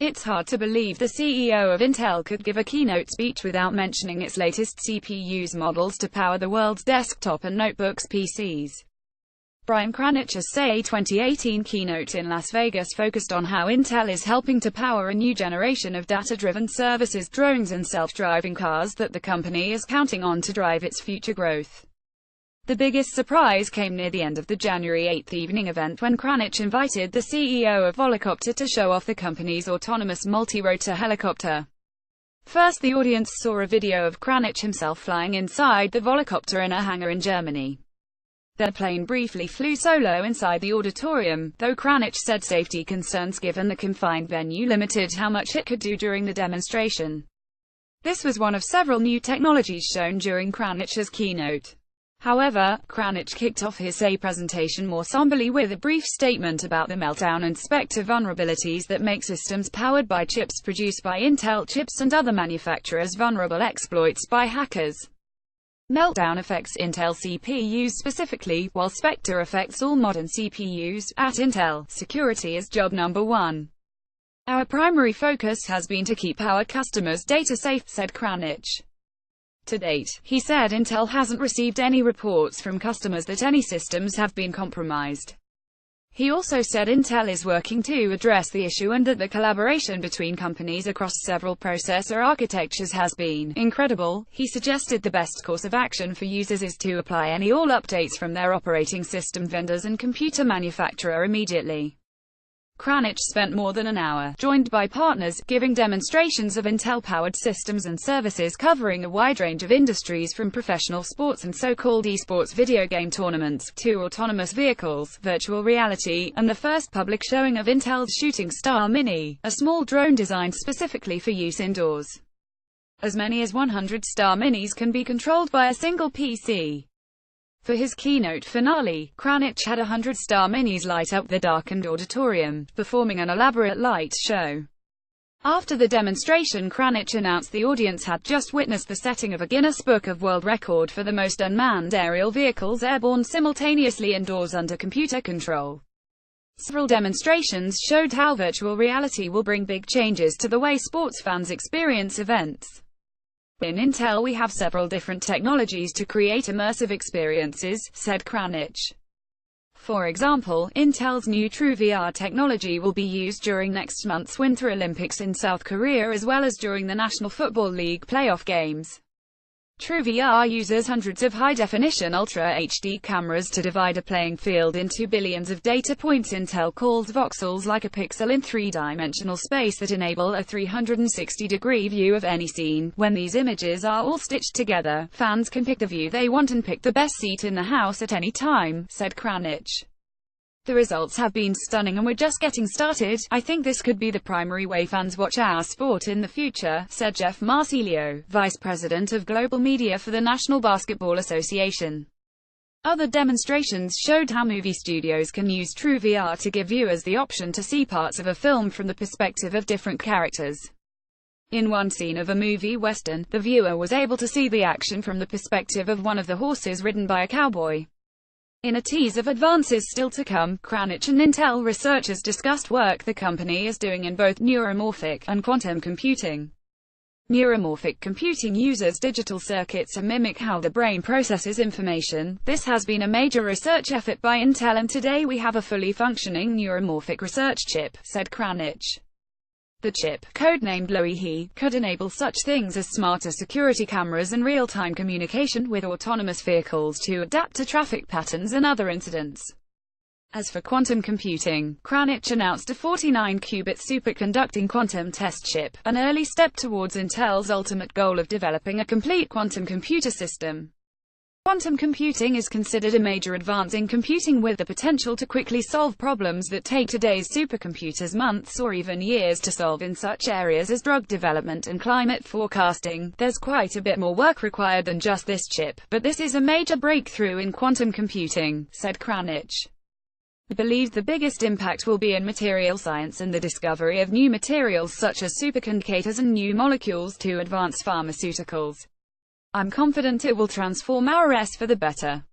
It's hard to believe the CEO of Intel could give a keynote speech without mentioning its latest CPUs models to power the world's desktop and notebooks PCs. Brian Kranich's CES 2018 keynote in Las Vegas focused on how Intel is helping to power a new generation of data-driven services, drones and self-driving cars that the company is counting on to drive its future growth. The biggest surprise came near the end of the January 8 evening event when Kranich invited the CEO of Volocopter to show off the company's autonomous multi-rotor helicopter. First, the audience saw a video of Kranich himself flying inside the Volocopter in a hangar in Germany. The plane briefly flew solo inside the auditorium, though Kranich said safety concerns given the confined venue limited how much it could do during the demonstration. This was one of several new technologies shown during Kranich's keynote. However, Kranich kicked off his CES presentation more somberly with a brief statement about the Meltdown and Spectre vulnerabilities that make systems powered by chips produced by Intel chips and other manufacturers vulnerable to exploits by hackers. Meltdown affects Intel CPUs specifically, while Spectre affects all modern CPUs. At Intel, security is job number one. Our primary focus has been to keep our customers' data safe, said Kranich. To date, he said, Intel hasn't received any reports from customers that any systems have been compromised. He also said Intel is working to address the issue and that the collaboration between companies across several processor architectures has been incredible. He suggested the best course of action for users is to apply any all updates from their operating system vendors and computer manufacturer immediately. Kranich spent more than an hour, joined by partners, giving demonstrations of Intel-powered systems and services covering a wide range of industries from professional sports and so-called esports video game tournaments, to autonomous vehicles, virtual reality, and the first public showing of Intel's Shooting Star Mini, a small drone designed specifically for use indoors. As many as 100 Star Minis can be controlled by a single PC. For his keynote finale, Kranich had 100 Star Minis light up the darkened auditorium, performing an elaborate light show. After the demonstration, Kranich announced the audience had just witnessed the setting of a Guinness Book of World Record for the most unmanned aerial vehicles airborne simultaneously indoors under computer control. Several demonstrations showed how virtual reality will bring big changes to the way sports fans experience events. In Intel we have several different technologies to create immersive experiences, said Kranich. For example, Intel's new TrueVR technology will be used during next month's Winter Olympics in South Korea as well as during the National Football League playoff games. TrueVR uses hundreds of high-definition Ultra HD cameras to divide a playing field into billions of data points. Intel calls voxels like a pixel in three-dimensional space that enable a 360-degree view of any scene. When these images are all stitched together, fans can pick the view they want and pick the best seat in the house at any time, said Kranich. The results have been stunning and we're just getting started. I think this could be the primary way fans watch our sport in the future, said Jeff Marsilio, Vice President of Global Media for the National Basketball Association. Other demonstrations showed how movie studios can use TrueVR to give viewers the option to see parts of a film from the perspective of different characters. In one scene of a movie western, the viewer was able to see the action from the perspective of one of the horses ridden by a cowboy. In a tease of advances still to come, Kranich and Intel researchers discussed work the company is doing in both neuromorphic and quantum computing. Neuromorphic computing uses digital circuits to mimic how the brain processes information. This has been a major research effort by Intel and today we have a fully functioning neuromorphic research chip, said Kranich. The chip, codenamed Loihi, could enable such things as smarter security cameras and real-time communication with autonomous vehicles to adapt to traffic patterns and other incidents. As for quantum computing, Kranich announced a 49-qubit superconducting quantum test chip, an early step towards Intel's ultimate goal of developing a complete quantum computer system. Quantum computing is considered a major advance in computing with the potential to quickly solve problems that take today's supercomputers months or even years to solve in such areas as drug development and climate forecasting. There's quite a bit more work required than just this chip, but this is a major breakthrough in quantum computing, said Kranich. He believes the biggest impact will be in material science and the discovery of new materials such as superconductors and new molecules to advance pharmaceuticals. I'm confident it will transform our race for the better.